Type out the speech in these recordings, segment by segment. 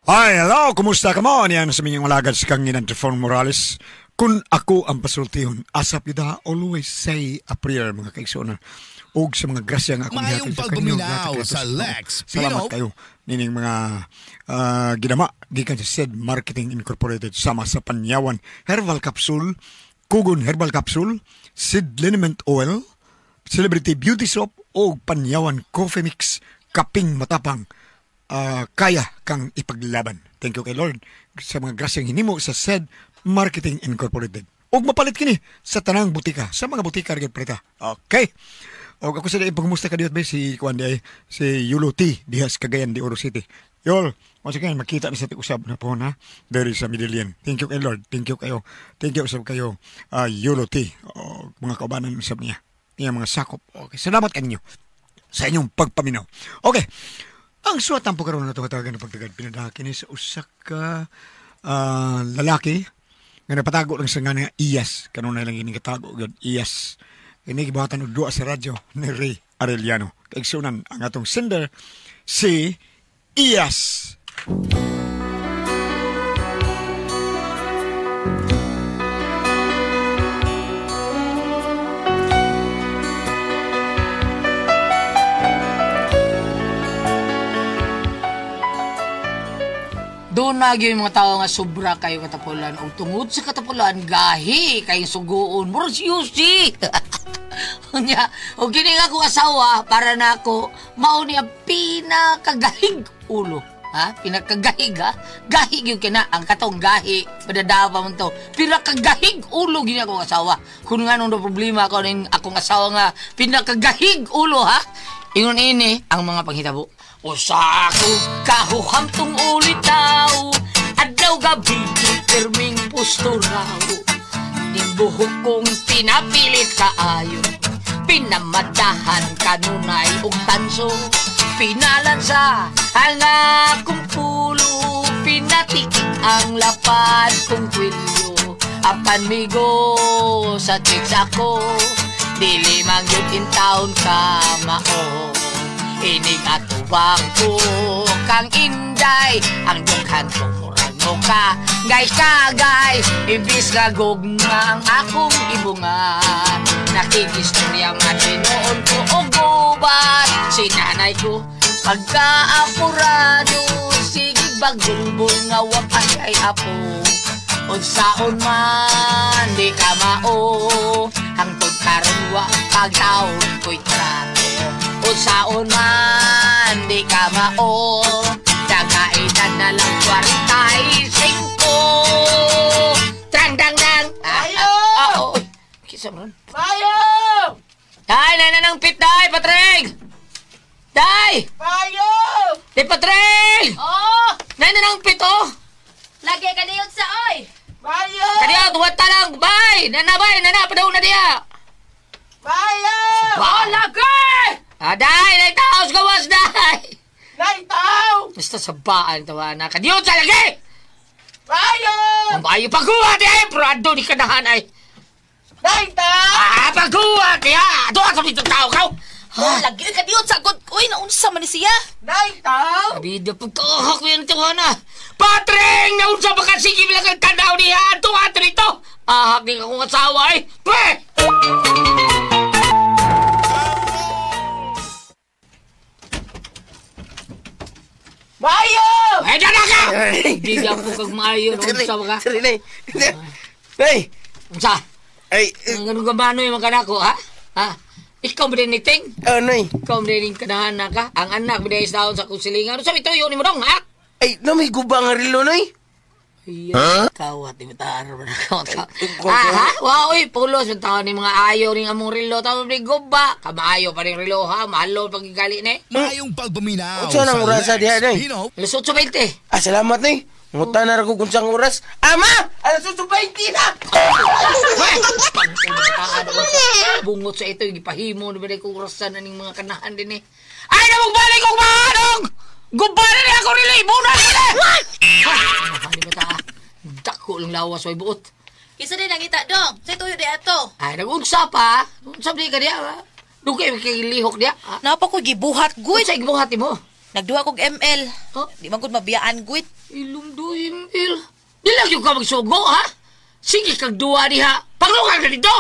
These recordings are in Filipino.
Hi, hello, kumusta ka mo? Yan sa minyong malagad sa kanginan Trifon Morales. Kung ako ang pasultihon, asap yuda, always say a prayer, mga kaigsunan. Og sa mga grasya nga akong mayong pagpaminaw sa Lex Salamat kayo. Nining mga ginama, gikan sa SED Marketing Incorporated, sama sa Panyawan Herbal Capsule, Kugon Herbal Capsule, SED Liniment Oil, Celebrity Beauty Soap, o Panyawan Coffee Mix, kaping matapang. Kaya kang ipaglaban. Thank you kay Lord sa mga grasyang hinimo sa SED Marketing Incorporated. Og mapalit kini sa tanang butika, sa mga butika rin preta. Okay. Og ako sa ipagmusta ka diyot ba si Juan di si Yulo T. Dihas Cagayan de Oro City. Yol, once again, makita ni sa usab na po na dari sa Midilian. Thank you kay Lord. Thank you kayo. Thank you usab kayo Yulo T. O mga kaubanan usab niya. Niya mga sakop. Okay. Salamat kanyo sa inyong pagpaminaw. Okay. Ang suwatan po karoon na tumatawagan ng pagtagad pinadaki ni sa usak ka lalaki nga napatago lang sa nga nga iyas. Karoon na lang ining katago agad iyas. Inigibatan o doa sa radyo ni Ray Arellano. Kaigsunan ang atong sender si Iyas. Doon na yung mga tao nga sobra kayo katapulan o tungod sa katapulan gahi kayong suguon moros yusi. O gini nga kong asawa para na ako mauni ang pinakagahig ulo. Ha? Pinakagahig ha? Gahig yung kina ang katong gahi padadapa mo to. Pinakagahig ulo gini akong asawa. Kung nga nung problema ako ng akong asawa nga pinakagahig ulo ha? Ingon ini ang mga panghitabo. Usa ako kahuhamtong ulit daw adlaw gabi pirming pusto raw nimbuhok kong pinapilit kaayo pinamadahan kanunay og tanso pinalansa ang akong pulo pinatikik ang lapad kong kwilyo apan migo sa chicks ako dili mangyud in town ka mao inig atubang ko kang inday ang dughan ko murano ka gay kagay ibis gagugma ang akong ibungan nakikistorya nga tinoon ko o gubat si nanay ko pagkaapurado sige bagbulbul nga wapan kay apo unsaon man di ka mao hangtod karon wa pagtaon ko'y trato unsaon man di ka mao dagaitan na lang 45 trang-dang-dang ayo kisa man ayo day nanang pit day Patrick day ayo di Patrick nanang pit lagi ka niyot sa oy ayo kadiya tuwata lang bay nana padaw na diya ayo lagi Day, naitaos gawas, day! Naitaw! Basta sabaan tawa na. Kadiyot sa lagi! Bayo! Ang bayo pagkuha, day! Prado ni kanahan ay. Naitaw! Pagkuha, kaya! Doon sa dito tao ka! Lagi ka diyot sa god. Uy, naunsa man ni siya? Naitaw! Abida pagkuha ko yan tawa na. Patring! Naunsa ba kasi bilang ang kanaw niya? Tuwa rito! Ahak din akong asawa ay. Pwe! Mayo! Ay, dala ka! Hindi lang ko kag maayo. Unsa ba ka? Sari, Hey! Unsa? Ay! Ang ganun gamano yung mga kanako, ha? Ha? Ikaw ba din niting? Nay. Ikaw ba din kanahan na ka? Ang anak bidayis daon sa kusilingan. Ano sabi ito yun ni mo dong, ha? Ay, may gubang nga rilo, Nay. Iya, kawat di mataar ba na kawat ka? Ha? Wow, pulos yung taon ni mga ayaw rin among rilo. Tama ba guba? Kamaayo pa rin rilo, ha? Mahalo pagkigali, ne? Mayong pagpaminaw Unsa nang oras sa diha, Nay? Alas 8:20. Salamat, Nay. Ngutan na ko kung saan oras. Ama! Alas 8:20 na! Bungot sa ito, ipahimo na ba kong orasan na ng mga kanahan din, eh. Ay, namugbalik kong mahanong! Gubaran niya ako rin, ibunan ko na! Mahali ba ta? Dako lang lawas, way buot. Isa din ang ita, dong. Sa tuyo di ato. Ay, nag-unsa pa. Unsa di ka diya, ha? Doon kayo kay lihok diya. Napa ko gibuhat, Good. good. Sa gibuhat mo. Nagduha kog ML. Oh? Di man gud mabiyaan gud. Ilong do ML. Di lang yung ka magsugo, ha? Sige kag duwa diha. Paglungan ka dito!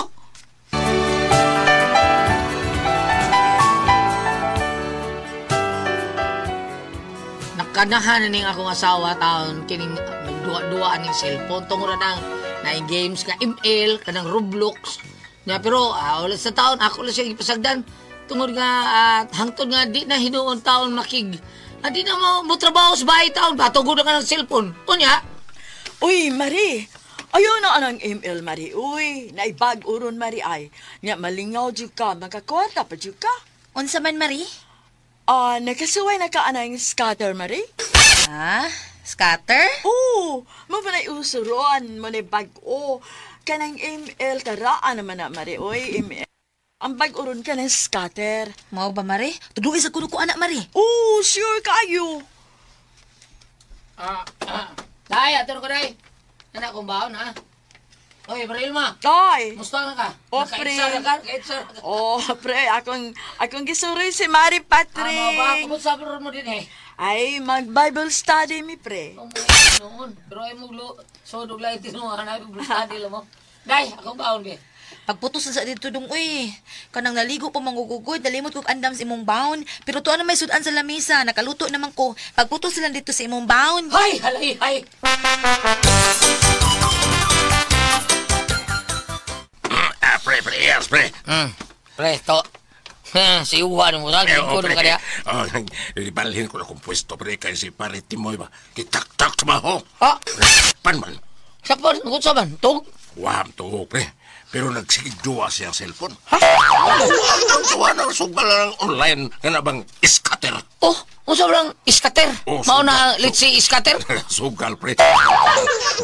Nakanahan na ning akong asawa taon kining nagduwa-duwa ning cellphone tungod nang na games ka ML kanang Roblox. Nya pero ulit sa taon ako lang siya ipasagdan tungod nga hangtod nga di na hinuon taon makig. Di na mo trabaho sa bahay taon patugod na ka ng cellphone. Unya? Uy, Marie. Ayaw na anang ML, Marie. Uy, naibag uron, Marie, ay. Nga malingaw dyan ka, magkakwarta pa dyan ka. Unsa man, Marie? Nagkasuway na ka anang scatter, Marie? Ha? Scatter? Oo, mabanay usuron, manay bag-o. Kanang ML, karaan naman na, Marie. Uy, ML. Ang bag-uron ka ng scatter. Mao ba, Marie? Tuduin sa kuno ko anak, Marie. Oo, sure kayo. Day, ato ko day. Anak kong baon, ha? Oy, Marilma. Ay. Musta na ka? Oh, Nakaitsara ka? Nakaitsara ka? Oh, pre, akong gisuroy si Marie Patrick. Ano ba? Kumusta pa mo din, eh? Ay, mag-Bible study mi, pre. Noon. Pero ay mo sodog lang tinuhan na Bible study lang mo. Day, akong baon, be. Pagputos sa dito dong, uy. Kanang naligo pa mangugugod, dalimot kong andam sa imong baon. Pero to ano may sudan sa lamisa, nakaluto naman ko. Pagputos sila dito sa imong baon. Hay, halay, hay. Pre, yes, pre. Pre, to. Si Uwan mo, saan? Ko naman ka niya. Ibalhin ko na kung pwesto, pre, kaya si pare Timoy ba, kitak-tak sa maho. Ha? Panman. Sakpan, kung saban, tog. Wam to, pre. Pero nagsigidwa siyang cellphone. Ha? Tuwa na sugal lang online na bang scatter. Oh, kung saban iskater. Oh, Mao na, let's say, iskater. Sugal, pre.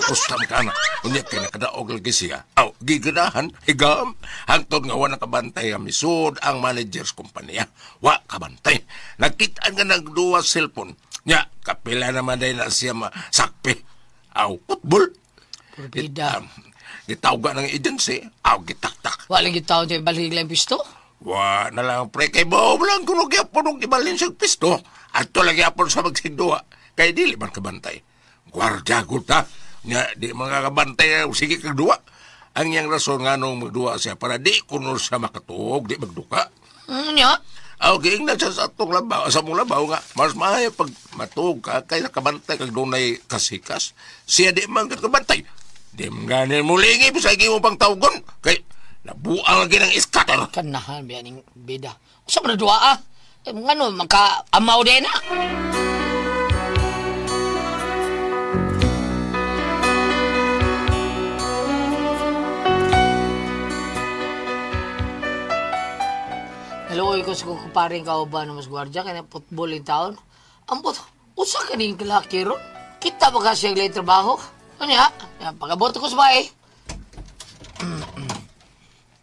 Kustam ka na. Unya kinakadaog lagi siya. Aw, giganahan, higam. Hangtod nga wala kabantay ang misud ang manager's kumpanya. Wa kabantay. Nagkitaan nga nagduwa cellphone. Nya, kapila naman dahil na siya masakpi. Aw, football. Purbida. Gitawga ng agency, aw gitak-tak. Walang gitaw dyan, balik lang pisto. Wa na lang, pre, kay Bob lang kung nagyapon ng ibalin siyang pisto. At to lagi apon sa magsigduwa. Kay dili man kabantay. Gwardya guta. Nga, di mga kabantay, sige kagduwa. Ang yang rason nga nung magduwa siya para di kuno siya makatuog, di magduka. Nya? Aw, giing na siya sa atong labaw, sa mong labaw nga, mas maayo pag matuog ka, kay nakabantay kag dunay kasikas. Siya di man kabantay. Di mga nilmulingip sa mo pang tawgon. Kay nabuang lagi ng scatter. Kanahan, biyaning bida. Sa mga dua, mga no, magka-amaw din na. Naluoy ko sa kumparing kauban ng mas gwardya kaya football in town. Ampot, usa ka ning kalaki ron. Kita ba kasi ang trabaho? Ano ya? Pag-aborto ko sa bahay.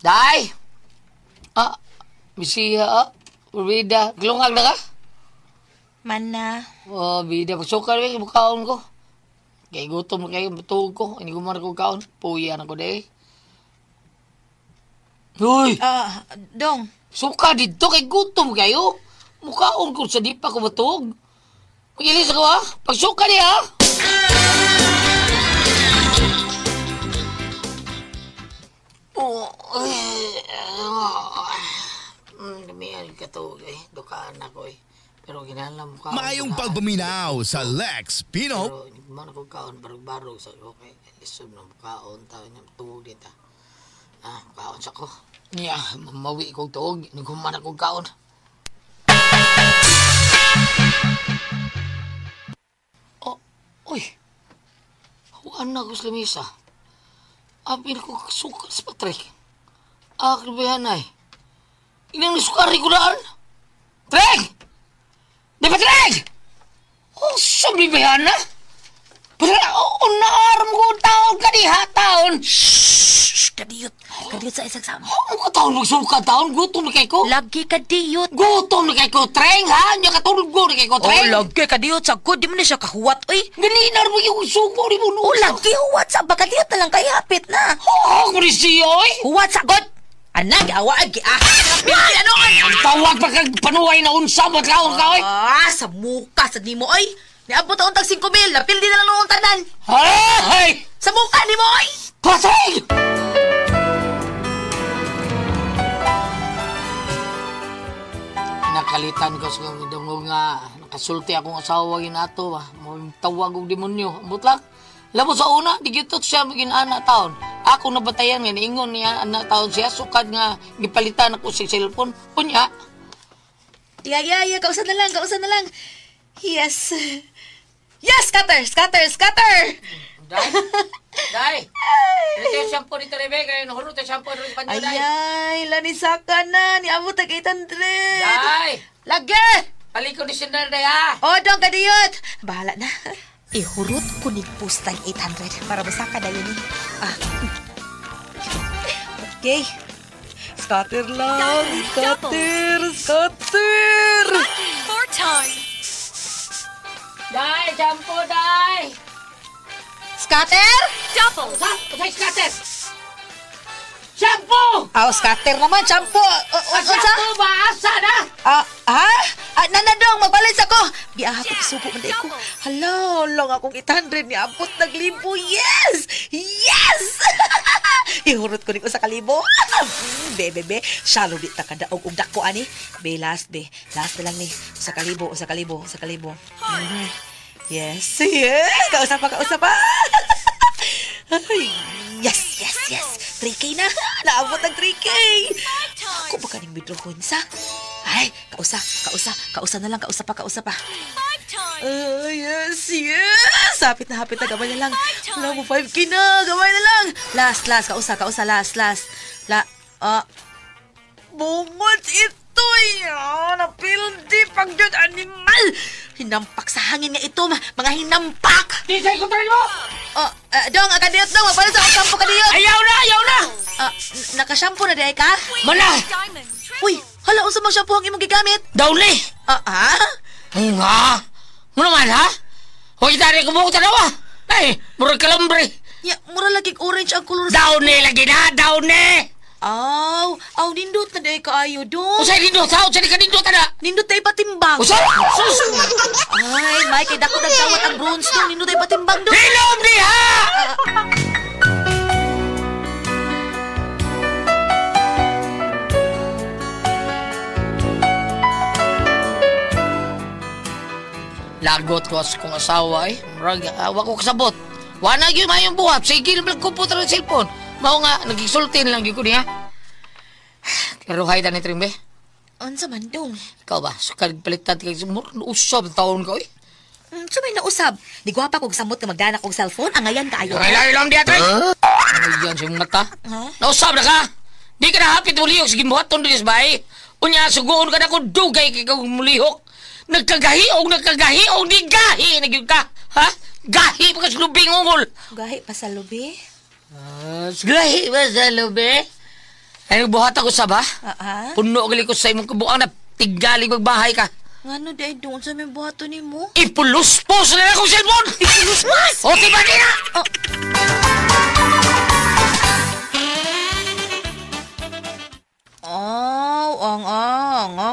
Day! Bisiya, Bida. Glungag na ka? Mana. Oh, Bida. Pagsukal ka, mukhaon ko. Kaya gutom na kayo, matulog ko. Hindi ko man ako kaon. Puyan ako day. Uy! Dong. Suka dito, kay gutom kayo. Mukhaon ko sa di pa ko matulog. Mag-ilis ako ha? Pagsuka niya ha? Damihan ka to, dukaan ako eh. Pero ginalam ka. Mayong pagpaminaw sa Lex Pino. Pero hindi man ako kaon, barog-barog sa okay. Lisod ng kaon, tawag niya, tuwag dito. Kaon sa ko. Niya, mamawi kong tuwag, hindi ko man ako kaon. Oh, uy. Huwaan na ako sa lamisa. Apin ko suka sa Patrick. Kribayan ay. Inang nisukari ko daan. Treg! Di ba Treg? Oh, sabibayan na. Pero unaaram ko taon kadiha taon. Shhh! Kadiyot. Kadiyot sa isang sama. Ano ka taon magsuka taon? Gutom na kay ko. Lagi kadiyot. Gutom na kay ko, Treng, ha? Niya katulog ko na kay ko, Treng. Lagi kadiyot sa good. Di mo na siya kahuwat, uy. Ganinar mo yung suko ni mo. Lagi huwat sa. Baka diyot na lang kay hapit na. Ako ni siya, oy. Huwat sa good. Anak, awa, pildi anoon! Ang tawag pa kag panuway na unsa mo tawag ka, oy! Sa muka, sa ni mo, oy! Niabot ang untag 5,000, napildi na lang noong tanan! Ay! Sa muka ni mo, oy! Pasig! Nakalitan ko sa dungog nga nakasulti akong asawa ginato ba. Mo tawag og demonyo. Ambot lang. Labo sa una, di gyud siya maging anak taon. Ako nabatayan nga niingon niya anak taon siya sukad nga gipalitan ako sa cellphone. Unya. Ya, kausan na lang. Yes. Yes, scatter! Dai. Ito yung shampoo ni Rebecca, yung hurot yung shampoo ng panyo, Dai. Ayay, lanisaka na, niabot ang 800. Dai! Lagi! Paliko ni Sindar, Dai, ha? O, dong, kadiyot. Bahala na. Ihurot ko ni postang 800 para masaka na yun. Okay. Scatter lang. Scatter. 4 times. Dai, shampoo, Dai! Scatter? Double. Sa scatter! Shampoo! Scatter naman, shampoo. Shampoo ba? Asa na? Nanadong, magbalis ako. Biyaha ko, suko man ko. Hala, long akong 800 ni abot naglibo. Yes! Ihurot ko ni ko sa kalibo. Be. Shallow di ta kadaog og dako ani. Be, last na lang ni. Sa kalibo. Yes. Kausap pa. Yes. 3K na. Naabot ang 3K. Ako ba kaning midrohon sa? Ay, kausa na lang. Kausa pa. Yes. Hapit na. Gamay na lang. Wala mo 5K na. Gamay na lang. Last. Kausa. Last. Bungot ito. Napildi pagdod animal. Hinampak sa hangin nga ito. Mga hinampak. Di sa'yo ko tayo mo! Dong, akadiyot dong. Magpalit sa shampoo kadiyot. Ayaw na! Naka-shampoo na di ka? Mana! Uy, hala, unsa mang shampoo ang imong gigamit? Daw ni! Nga! Ano man, ha? Huwag itari ko mo ko tanawa! Ay, murag kalambre! Ya, mura lagi orange ang kulor Daw ni lagi na! Daw ni! Nindot na di kaayo, dong. Usay nindot! Saan ka nindot na? Nindot tayo patimbang. Usay! Sus! Ay, Mike, kay dako nagdawat ang bronze dong. Nindot tayo patimbang, dong. Hilom ni, ha! Lagot ko sa kong asawa Marag, awa ko kasabot. Wana yun mayong buhat. Sige naman komputer ng cellphone. Mao nga, nagisultin lang yun ko niya. Pero hay ta ni Trimbe. Unsa man, dong? Ikaw ba? Sukal palitan kay usab taon ko So may nausab. Di gwapa kong samot na magdana kong cellphone. Angayan ka ayo. Ay, lang di atay. Angayan siyang mata. Nausab na ka. Di ka na hapit mulihok. Sige buhat ton dinis bay. Unya, sugoon ka na kung dugay kay kang mulihok. Nagkagahiong, di gahi. Nagyod ka. Ha? Gahi pa ka sa lubing ungol. Gahi pa sa lubi? Gahi pa sa lubi? Ay, nagbuhat ako sa ba? Puno gali ko sa imong kabuang na tigaling magbahay ka. Ngano day doon sa may buhato ni mo? Ipuluspos na akong cellphone! Ipuluspos? O, tiba na!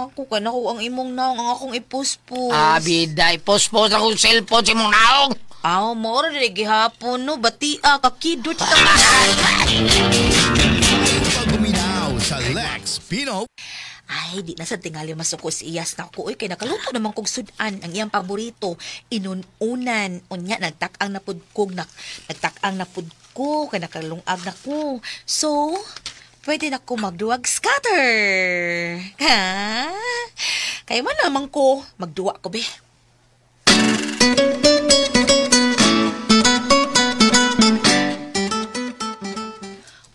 Ako ka na ko ang imong naong ang akong ipuspos. Bida, ipuspos akong cellphone sa imong naong. Maura na gihapon, no? Batia, kakidot ka. Paguminaw sa Lex Pino. Ay, di na sa tingali masuko si Iyas na ko. Uy, kay nakaluto naman kong sudan. Ang iyang paborito, inununan. Unya, nagtak-ang napud ko. Nagtak-ang napud ko. Kay nakalungag na ko. So, pwede na ko magduwag scatter. Ha? Kaya man naman ko, magduwa ko, be.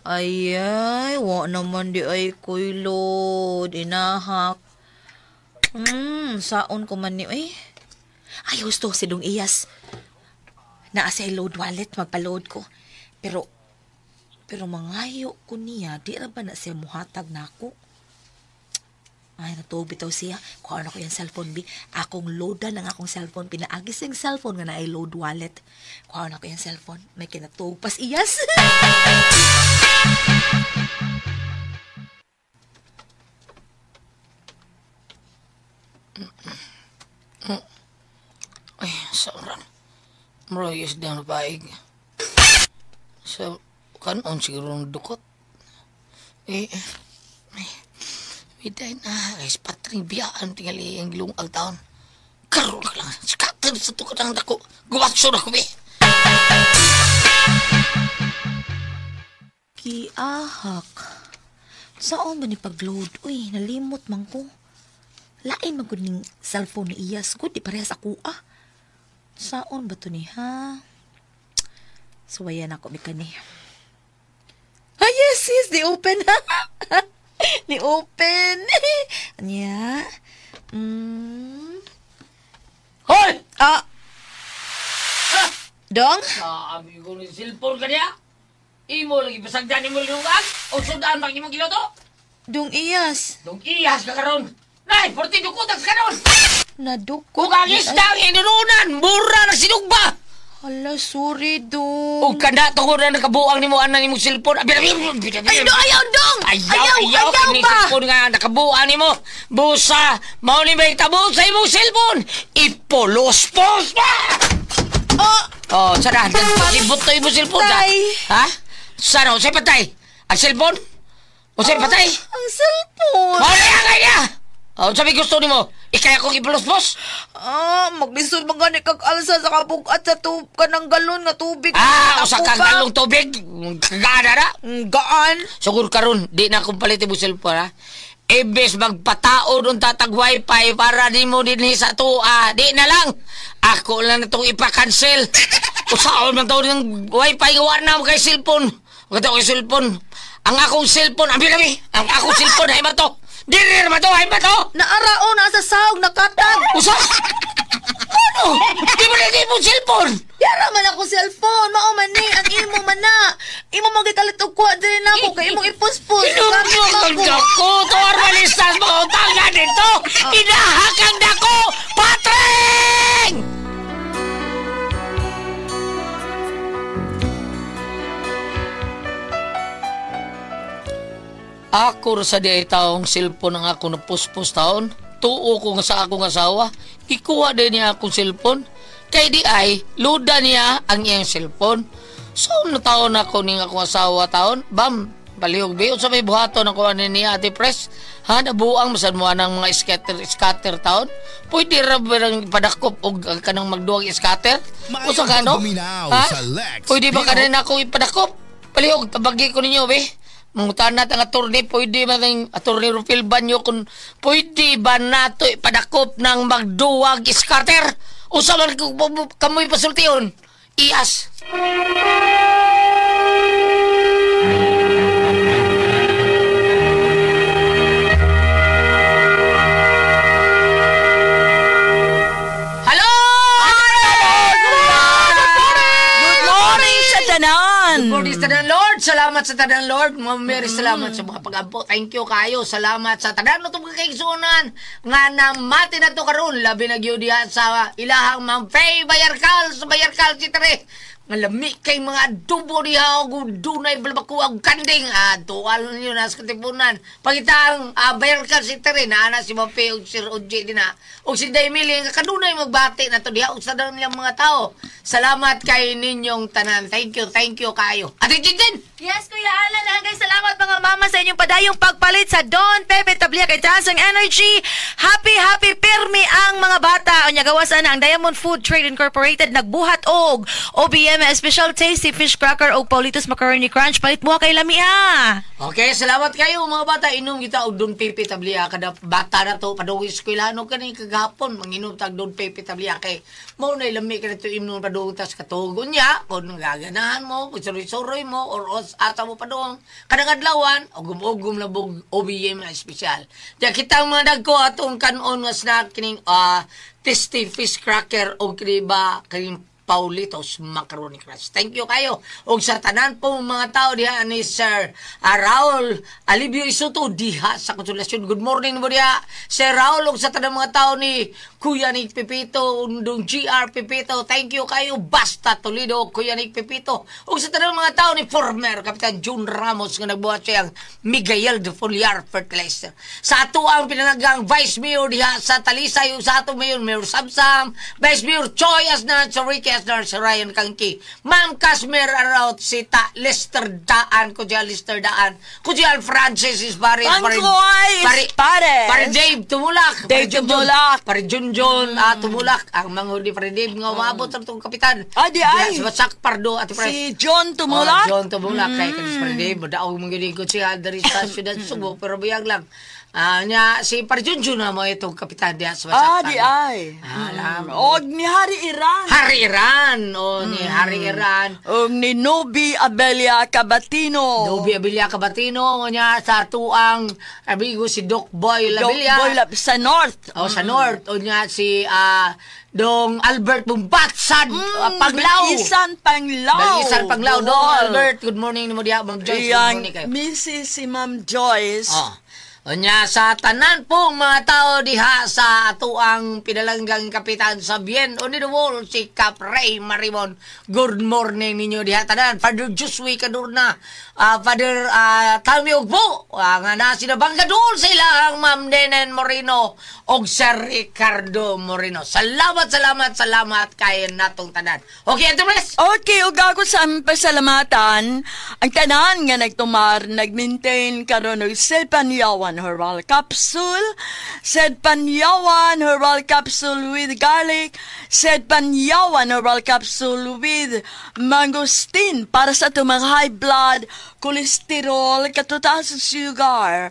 Ay, wa naman di ay koy load. Inahak. Saon ko man ni, ay. Ay, gusto si Dong Iyas. Naa sa load wallet, magpa-load ko. Pero mangayo ko niya, di ra ba na siya muhatag na ako? Ay, natuog bitaw siya. Kuha na ko yung cellphone, bi. Akong loadan ang akong cellphone. Pinaagis yung cellphone nga na ay load wallet. Kuha na ko yung cellphone. May kinatuog pas Iyas. Marayos na napaig. So, kanon siguro ng dukot. Biday na, guys, patring biyaan tingali ang lungang taon. Karoon ka lang, scatter sa tukot ang dako. Guwakso na ko, be. Kiahak. Saan ba ni pag-load? Uy, nalimot man ko. Lain maguning cellphone ni Iyas ko, di parehas ako Saan ba to ni, ha? Suwayan ako, Mika ni. Ah, yes, di open, ha? Di open. Anya? Hoy! Dong? Sabi ko ng cellphone ka niya. Imo lagi pasagdan mo lungang. O sudaan bang imong giloto? Dong Iyas. Dong iyas ka karon. Nay, porti dukutak ka karon. Nadukot. Kung ang isdang inurunan, mura na sinugba. Hala, sorry, O Dong. kanda tungod na nakabuang ni mo anan ni mong cellphone. Ayaw, Dong! Ayaw, kini pa! cellphone nga nakabuang ni mo. Busa, mao ni may tabo sa imong cellphone. Ipolos-pos pa! Oh, sana, libot to imong cellphone. Patay. Ha? Sana, o sa'y patay? Ang cellphone? O sa'y patay? Ang cellphone. Mao na kaya! O, sabi gusto ni mo, ikaya kong ipolos-pos? Maglisod mga ni kag-alsa sa kabugat sa kanang galon nga tubig. Usa kang galong tubig. Kagana na. Gaan. Sugur karon, di na akong palit mo cellphone, ha? Ibes magpatao doon tatag wifi para di mo din sa tuwa. Di na lang. Ako lang na itong ipa-cancel. Usaon man ito ng wifi gawa na kay cellphone. Huwag ito kay cellphone. Ang akong cellphone, abi-abi. Ang akong cellphone, ay ba to? Diri naman to, ay ba to? Naarao na sa sahog, nakatag. Usa? Ano? Di mo na mo cellphone? Yara man ako cellphone. Mao man ni, ang imo man na. Imo magikalit og kuha diri na ako. Kaya imong ipuspos. Inumukag dako. Tuwar malistas mo. Tanga dito. Inahakang dako. Patreng! Ako sa di ay taong cellphone ang ako na puspos taon. Tuo ko nga sa akong asawa. Ikuha din niya akong cellphone. Kay di ay, luda niya ang iyang cellphone. So, na taon ako ning akong asawa taon. Bam, balihog biyo sa may buhaton ako ani niya Ate Pres. Ha, nabuang masan mo ng mga scatter taon. Pwede ra ba nang padakop og kanang magduwag scatter? O sa kano? Ha? Pwede ba kanin ako ipadakop? Balihog, tabagi ko ninyo, be. Mangutan natin ang attorney, pwede ba ng attorney Rufil Banyo kung pwede ba nato ipadakop ng magduwag scatter? O sa man kamoy pasulti yun? Iyas. Hello! Good morning sa tanan. Good morning sa tanan, Lord. Salamat sa tanan, Lord. Mary, salamat sa mga pag-ampo. Thank you kayo. Salamat sa tanan no itong kaigsunan nga namati na ito karoon. Labi na diha sa ilahang Ma'am Faye Bayarkal sa Bayarkal City. Nga lami kay mga dubo diha o dunay balbakuag kanding. Tuwal nyo na sa katipunan. Pagitang Bayarkal City na ana si Ma'am Faye o Sir Oji din na. O si Daimili nga kadunay magbati na to diha o sa nilang mga tao. Salamat kay ninyong tanan. Thank you kayo. Ate Jinjin! Yes, Kuya Alan. Hanggang salamat mga mama sa inyong padayong pagpalit sa Don Pepe Tablia kay Tansang Energy. Happy pirmi ang mga bata. O niya gawasan ang Diamond Food Trade Incorporated nagbuhat og OBM Special Tasty Fish Cracker og Paulitos Macaroni Crunch. Palit mo kay Lami ha. Okay, salamat kayo mga bata. Inom kita og Don Pepe Tablia. Kada bata na to, padawis ko ilano ka na kagahapon. Manginom tag Don Pepe Tablia kay mo na ilami ka na ito inom padawang tas katugon niya. Kung gaganahan mo, kung suroy-suroy mo, or asa mo padawang kadang-adlawan, ugum-ugum na bug OBM na espesyal. Diya kita mga nagko atong kanon nga snack kining Tasty Fish Cracker o kiniba kining Paulitos Macaroni Crunch. Thank you kayo. O sa tanan po mga tao diha ni Sir Raul Alibio Isuto diha sa Konsolasyon. Good morning mo diha Sir Raul o sa tanan mga tao ni Kuya Nick Pepito, Undong GR Pepito. Thank you kayo. Basta Toledo, Kuya Nick Pepito. O sa tanan mga tao ni former Kapitan June Ramos nga nagbuhat siyang Miguel de Foliar Fertilizer. Sa ato ang pinanagang Vice Mayor diha sa Talisay o sa ato Mayor Samsam, Vice Mayor Choy as na sa Ricky Lesnar, si Ryan Kangki, Ma'am Casmer Araut, si Lester Daan, ko dyan Lester Daan, ko dyan Francis Isbaris, Angkoy Isbaris, pare Dave Tumulak, Dave Tumulak, pare Junjun Tumulak, ang mga huli pare Dave nga umabot sa itong kapitan. Di ay. Si Sak Pardo at si John Tumulak. John Tumulak, kay kanis pare Dave, madaaw mong giligod siya dari sa syudad Subo, pero bayag lang. Nya si Parjunjun na mo itong kapitan diya sa Wasaktan. Di ay. Og ni Hari Iran. Hari Iran. Ni Hari Iran. Og ni Nobi Abelia Cabatino. Nobi Abelia Cabatino. Nya sa tuang abigo si Doc Boy Labelia. Doc Boy sa North. Sa North. O nya si Dong Albert Bumbatsad Panglao. Isan Panglao. Isan Panglao. Dong Albert. Good morning mo diya, Ma'am Joyce. Good morning kayo. Mrs. si Ma'am Joyce. Nya sa tanan pong mga tao diha sa atuang pinalanggang kapitan sa Bien o ni the wall si Cap Ray Marimon. Good morning ninyo diha tanan. Father Josué Cadurna, Father Tami Ugbo, nga na sinabanggadol sila ang Ma'am Denen Moreno og Sir Ricardo Moreno. Salamat kay natong tanan. Okay, Andres? Okay, ug ako sa pasalamatan ang tanan nga nagtumar, nag-maintain karon og Panyawan Herbal Capsule, said Panyawan Herbal Capsule with garlic, said Panyawan Herbal Capsule with mangosteen para sa itong mga high blood, kolesterol, katutaas sa sugar.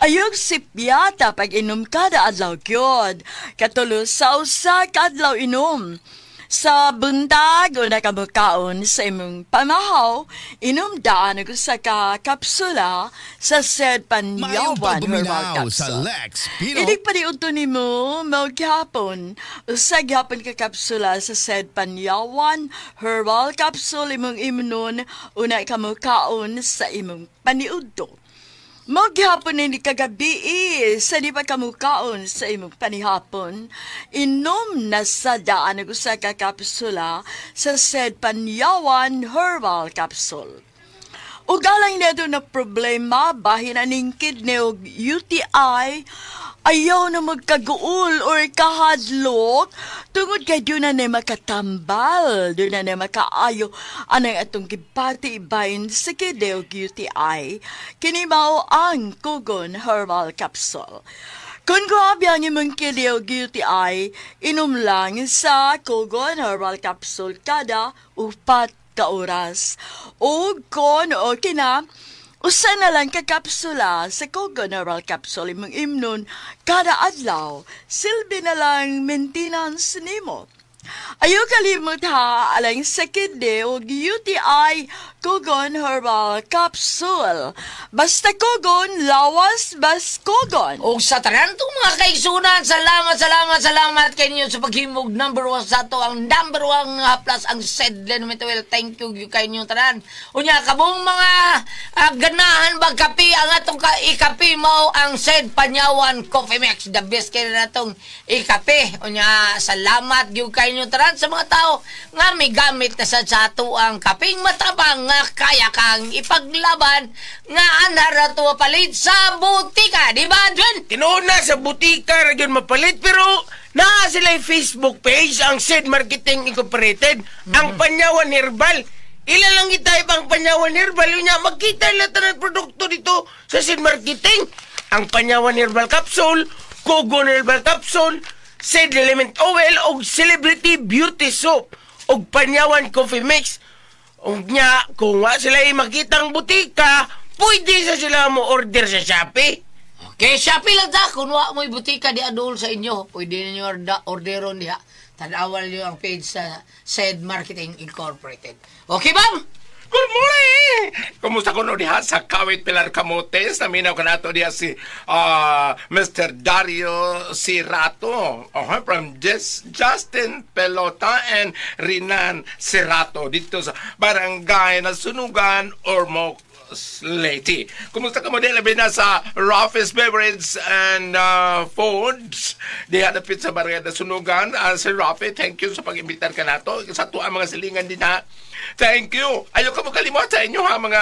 Ayog sipyata pag inom kada adlaw gyud. Katulos sa usa ka adlaw inom. Sa buntag o nakabukaon sa imong pamahaw, inom daan ko sa kapsula sa said Panyawan Herbal Capsule. Idig pa rin ito ni mo, maghapon, sa gihapon ka kapsula sa said Panyawan Herbal Capsule imong imnon o nakabukaon sa imong paniudto. Maghapon ni kagabi sa di pa kamukaon sa imong panihapon, inom na sa daan ako sa kakapsula sa said Panyawan Herbal Capsule. Ugalang na doon na problema, bahin aning kidney o UTI, ayaw na magkaguol or kahadlok, tungod kay doon na makatambal, doon na makaayo, anang atong gipati ibayin sa kidney o UTI, kinimaw ang Kugon Herbal Capsule. Kung grabe ang imong kidney o UTI, inom lang sa Kugon Herbal Capsule kada 4 ka oras. O kung okay na, usa na lang kakapsula sa Kugon Herbal Capsule imong imnon kada adlaw. Silbi na lang maintenance nimo. Ayaw kalimot ha, alang sa kidney o UTI, Kugon Herbal Capsule. Basta Kugon, lawas, bas Kugon. O sa tarantong mga kaigsunan, salamat kayo sa paghimog number 1 sa ito. Ang number 1 plus ang said Lenumetuel. Thank you kayo tanan. Unya, kabong mga ganahan bagkapi ang atong ikapi mo ang said Panyawan Coffee Mix. The best kayo na itong ikapi. Unya, salamat kayo tanan sa mga tao nga may gamit na sa ato ang kaping matabang nga kaya kang ipaglaban nga anhara to mapalit sa butika, di ba, Adrian? Tinuuna sa butika ra gyud mapalit, pero naa sila yung Facebook page ang Said Marketing Incorporated, ang Panyawan Herbal. Ila lang itype ang Panyawan Herbal, yun niya, magkita lahat ng produkto dito sa Said Marketing. Ang Panyawan Herbal Capsule, Kugon Herbal Capsule, Said Element Oil, o Celebrity Beauty Soap, o Panyawan Coffee Mix. O niya, kung nga sila ay makitang butika, pwede sa sila mo order sa Shopee. Okay, Shopee lang ta. Kung wa mo'y butika di adol sa inyo, pwede ninyo orderon diha. Tadawal nyo ang page sa Said Marketing Incorporated. Okay, ma'am? Good morning! Kumusta ko no diha sa Kawit Pilar Camotes? Naminaw ka na to diha si Mr. Dario Sirato. From Justin Pelota and Rinan Sirato. Dito sa barangay na Sunugan or First Lady. Kumusta ka mo din? Labi na sa Ruffi's Beverage and Foods. Di hanapit sa Barriada Sunugan. Si Ruffy, thank you sa pag-imbitar ka na to. Sa tuwa mga silingan din na. Thank you. Ayaw ka mo kalimot sa inyo ha, mga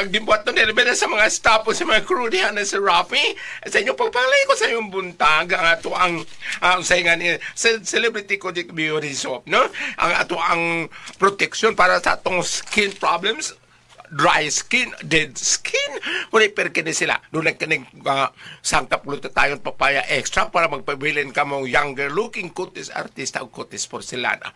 gimbuat to nila sa mga staff o sa mga crew diyan na si Ruffy. Sa inyo pagpalay ko sa iyong buntag ang ato ang saingan ni Celebrity Kojic Beauty Soap, no? Ang ato ang protection para sa atong skin problems, dry skin, dead skin. Muna iperkini sila. Doon lang kaning sangkap luto tayong papaya extra para magpabilin ka mong younger looking kutis artista o kutis porcelana.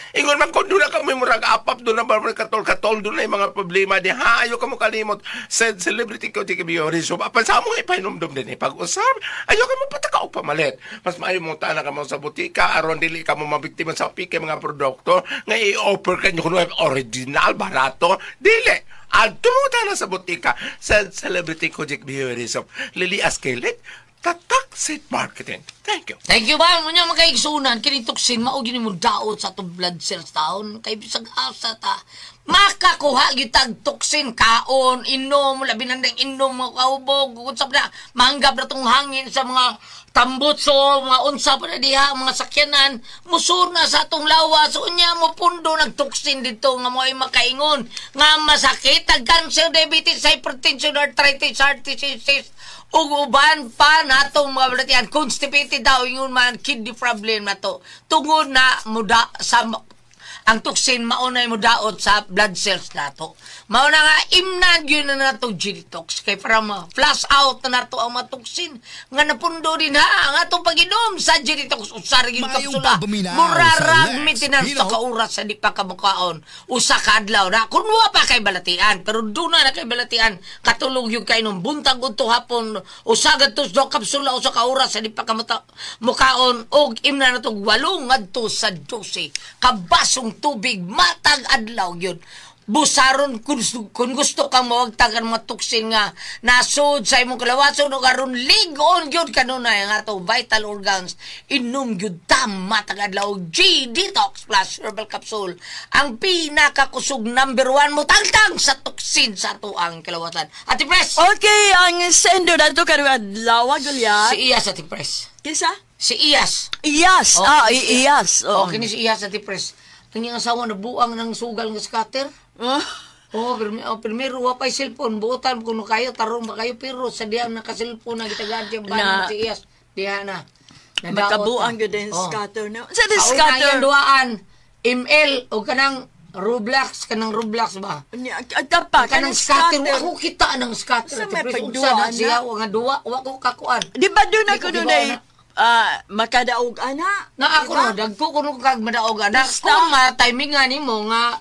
Ingon man kung doon na kami murag apap, doon na barbar katol-katol, doon na yung mga problema di ha, ayaw ka mo kalimot sa Celebrity Kojic Beauty Soap. Apan sa mo ipahinomdom din pag-usap, ayaw ka mo pataka o pamalit. Mas maayo mo tana ka mo sa butika, aron dili ka mo mabiktima sa pike mga produkto, nga i-offer ka nyo kung original, barato, dili. At tumuta na sa butika sa Celebrity Kojic Beauty Soap. Lili Askelit, Tatak Seed Marketing. Thank you. Thank you ba? Munya makaigsunan, kinituksin, maugin mo daot sa itong blood cells taon. Kay bisag asa ta. Makakuha yung tagtuksin, kaon, inom, labi nandang inom, mga kaubog, unsap na, manggap na itong hangin sa mga tambutso, mga unsap na diha, mga sakyanan, musur na sa itong lawas, unya mo pundo, nagtuksin dito, nga mo ay makaingon, nga masakit, cancer, diabetes, hypertension, arthritis, heart disease, uban pa natong mga balatian, constipated daw yung mga kidney problem na to. Tungod na muda sa ang tuksin maunay mo daot sa blood cells nato. Mauna nga imnan yun na nato G-detox kay para ma-flush out na nato ang matuksin nga napundo din ha ang atong pag-inom sa G-detox usar yung kapsula. Murarag maintenance sa kauras sa di pa kamukaon usa ka adlaw na kun wa pa kay balatian pero doon na kay balatian katulog yung kainom buntag udto hapon usa gadto sa kapsula usa ka oras sa di pa kamukaon og imnan nato 8 ngadto sa 12 kabasong tubig matag adlaw yun. Busaron kung gusto kang mawagtagan mga tuksin nga nasod sa imong kalawason o karon ligon yun kanunay nga to vital organs inom yun tam matag adlaw G-Detox Plus Herbal Capsule ang pinakakusog number 1 mo tangtang sa tuksin sa tuang kalawatan. Ate Pres! Okay, ang sendo na ito karong adlaw, Gulya. Si Iyas, Ate Pres. Kisa? Si Iyas. Iyas. Oh, Iyas. Oh, kini si Iyas, Ate Pres. Ang iyang asawa na buang ng sugal ng scatter. Primero wapay cellphone. Buotan kung kayo, tarong ba kayo. Pero sa diyan naka-cellphone na gitagaan dyan ba si Iyas. Diyan na. Magkabuang yun din scatter na. Sa scatter? Sa una yung duaan. ML o kanang Roblox. Kanang Roblox ba? Kanang scatter. Ako kita ng scatter. Sa may pagduaan na. Siya, nga duwa. Wako kakuan. Di ba doon ako doon ay makadaog ana na ako no dagko kuno kag madaog ana kung timing nga nimo nga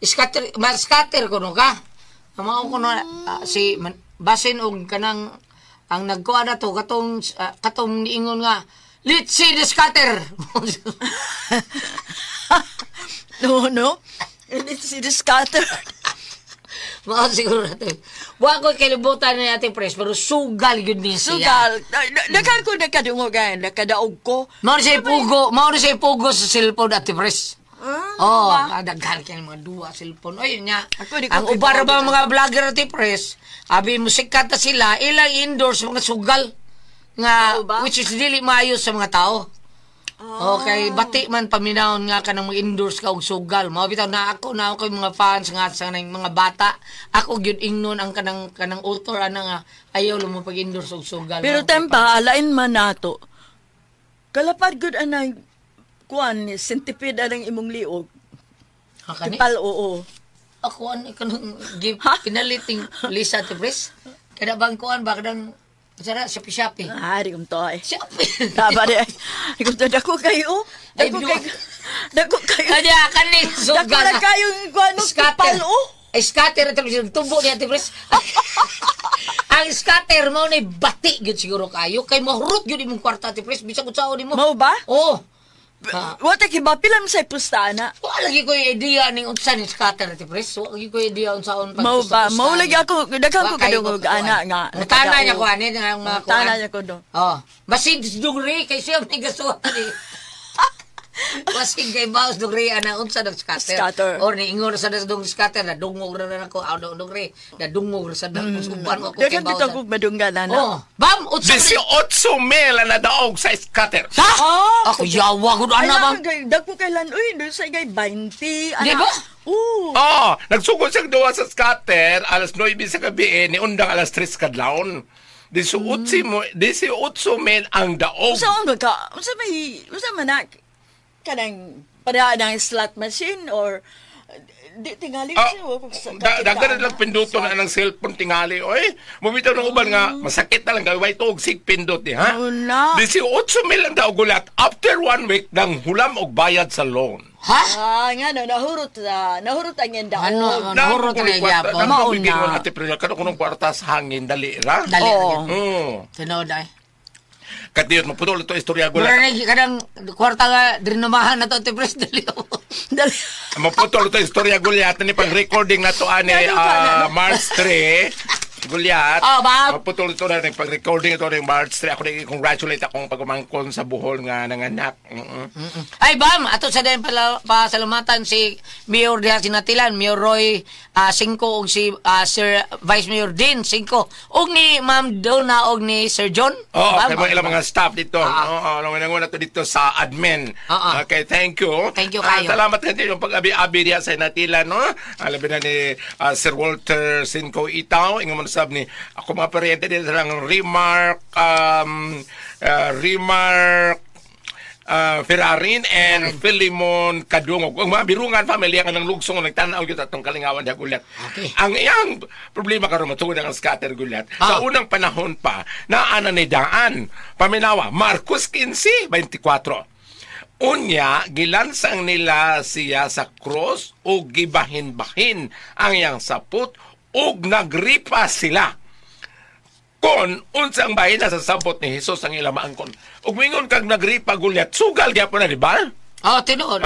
scatter kuno ka mao kuno si basin og kanang ang nagkuha na to katong niingon nga let's see the scatter. no let's see the scatter. Mao siguro natin. Wa ko kalibutan na natin Pres, pero sugal yun din siya. Sugal. Dakan ko nakadungog gan, nakadaog ko. Mao na siya pugo sa cellphone Ate Pres. Daghan kay mga duwa cellphone. Ayun nga. Ang ubar ba mga vlogger Ate Pres, abi musikat ta sila, ilang indoors mga sugal nga which is dili maayo sa mga tao. Okay, bati man paminahon nga kanang mag-endorse ka og sugal. Mao bitaw na ako kay mga fans nga sa mga bata. Ako gyud ingnon ang kanang author ana nga ayaw mo pag-endorse og sugal. Pero tempa alain man nato. Kalapad gud anang kuan centipede anang imong liog. Tipal oo. Ako kanang pinaliting Lisa Tibres. Kada bang kuan ba kadang Sara, Shopee. Di kong to eh. Shopee. Taba di. Di kong to, dako kayo. Dako kayo. Kaya kanin, sugal. Dako na kayong tipal Scatter, tubo niya, Tibres. Ang scatter mo na bati, yun siguro kayo. Kay mahurot yun imong kwarta, Tibres. Bisa ko sao ni mo. Mau ba? Oo. Wata kiba, pilam sa pustana. Lagi ko yung idea ng unsa ni scatter, Tibres. Lagi ko yung idea unsaon pag mau ba? Mau lagi ako, daghang ko kadungog ana nga. Tana niya ko ani nga mga kuan. Tana niya ko do. Basid dugri kay siya may gasuhan ni. Kasing kay Baos dong re ana unsa dong scatter. Scatter. Or ni ingon sa dong scatter na dungog ra na ako aw dong re. Na dungog ra sa dong suban ko kay Dagan Baos. dito ko madungganan na. Oh, bam unsa 18,000 na daog sa scatter. sa? Ako yawa gud ana bam. Dagko kailan, uy, doon sa igay 20. Di ba? Oo. Nagsugod siyang duwa sa scatter, alas 9 sa gabi, ni undang alas 3 kadlawon. 18,000 ang daog. Usa ang ka? Usa manak? Kanang para ng slot machine or di tingali siya. Dagan lang pinduto na ng cellphone tingali. Oy, mumitaw ng uban nga, masakit na lang gawin ito og sig pindot ni, ha? Wala. 18,000 ang daog gulat. After 1 week, nang hulam og bayad sa loan. Ha? Nga no, nahurot ang yan daog. Ano? Nahurot na gyapon. Mauna. Ate Priya, kanong kwarta sa hangin, dali ra? Dali. Oo. Tinod ay. Katiyot, maputol ito istorya gulat. Mura na kadang kwarta nga drinamahan na to ti pres dali. Dali. Maputol ito istorya gulat ni pag-recording na to ani March 3. Gulyat. Oh, Bob. Maputol ito na pag-recording ito ng March 3. Ako nag-congratulate akong pagumangkon sa buhol nga nanganak. Ay, Bam, ato sa din pasalamatan si Mayor Diha Sinatilan, Mayor Roy 5 og si Sir Vice Mayor Din 5 og ni Ma'am Donna og ni Sir John. Kay mga ilang mga staff dito. Nangunang to dito sa admin. Okay, thank you. Thank you kayo. Salamat din yung pag-abi-abi diha sa Sinatilan, no? Alabi na ni Sir Walter Cinco Itaw, ingon sab ni ako mga paryente din sa lang Remark Ferrarin and Philemon Kadungog. Ang mga birungan family ang lugsong nagtanaw gyud atong kalingawan diha gulat. Okay. Ang iyang problema karon matungod ang scatter gulat. Sa unang panahon pa naana ni daan paminawa Marcos 15:24. Unya, gilansang nila siya sa cross o gibahin-bahin ang iyang sapot o nagripa sila. Kon, unsang bahin na sa sapot ni Jesus ang ilang maangkon. Ug mingon kag nagripa gulyat, sugal gyapon na, di ba? Tinuod.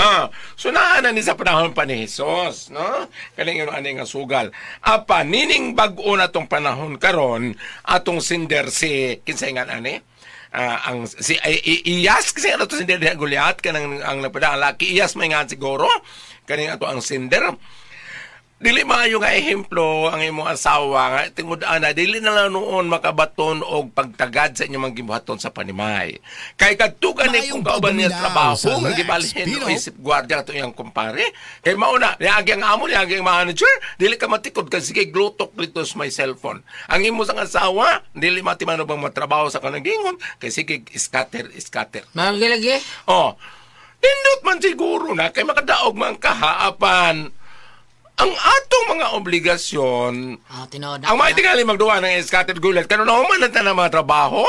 So naa na ni sa panahon pa ni Jesus, no? Kaning ani nga sugal. Apa nining bag-o na tong panahon karon atong sinder si kinsay nga ani? Ang si Iyas kasi ano to sinder ni Goliath kanang ang napada ang laki Iyas may nga siguro kaning ato ang sinder. Dili maayo nga ehemplo ang imong asawa nga tingod ana dili na lang noon makabaton og pagtagad sa inyong gibuhaton sa panimay. Kay kadtugan ni kung kauban niya trabaho nga gibalhin o isip gwardiya ato iyang kumpare. Kay mauna niagi ang amo niagi ang manager dili ka matikod kay sige glutok dito sa my cellphone. Ang imo sang asawa dili matimano bang matrabaho sa kanang gingon kay sige scatter. Magilagi. Indot man siguro na kay makadaog man kahaapan ang atong mga obligasyon. Tinuod. Ang mga tingali magduwa ng scattered gulat kanon na human na mga trabaho.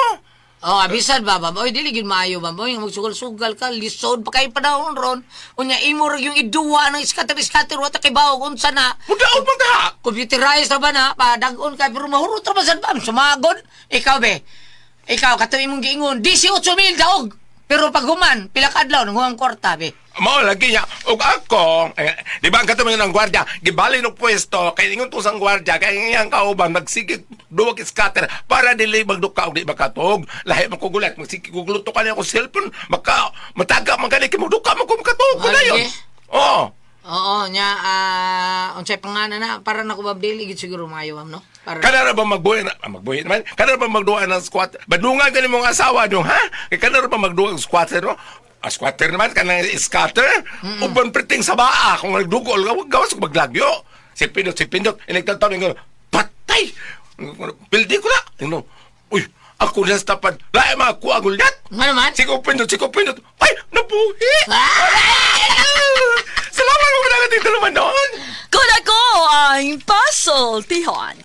Abisan ba, Bam? Oy, dili gid maayo, Bam. Oy, magsugal-sugal ka, lisod pa kay panahon ron. Unya imo ra yung iduwa ng scatter wata kay bawog unsa na. Mudaog man ka. Computerized ra ba na? Padag-on kay pero mahurot ra ba sad, Bam? Sumagod. Ikaw be. Ikaw katuig mong giingon 18,000 daog. Pero pag human, pila ka adlaw nang huwang kwarta be. Mao lagi niya. Ug ako, di ba ang katumangan ng gwardiya, gibali ng pwesto, kay ingon to sang gwardiya, kay iyang kauban, magsigig duwag scatter, para dili magduka og di makatog. Lahi man ko gulat, magsigig gugluto ka niya ako cellphone, mataga man gani, kay magduka man ko makatog. Kudayon. Nya, unsay pangalan na, para na ko babdili, gid siguro maayo, no? Kana ba magbuhi naman? Kana ba magduha ng squat? Badungan gani mong asawa dong, ha? Kay kana ba magduha ng squatter, no? Squatter naman, kanang scatter. Uban priting sa baa. Kung nagdugol, gawas kung maglagyo. Si Pindot, inagtataw nga, patay! Pildi ko na. Uy, ako na sa tapad. Lahat mga kuha gulat. Ano man? Siko Pindot. Ay, nabuhi! Salamat mo na natin naman doon. Kung ako ang puzzle, Tihon.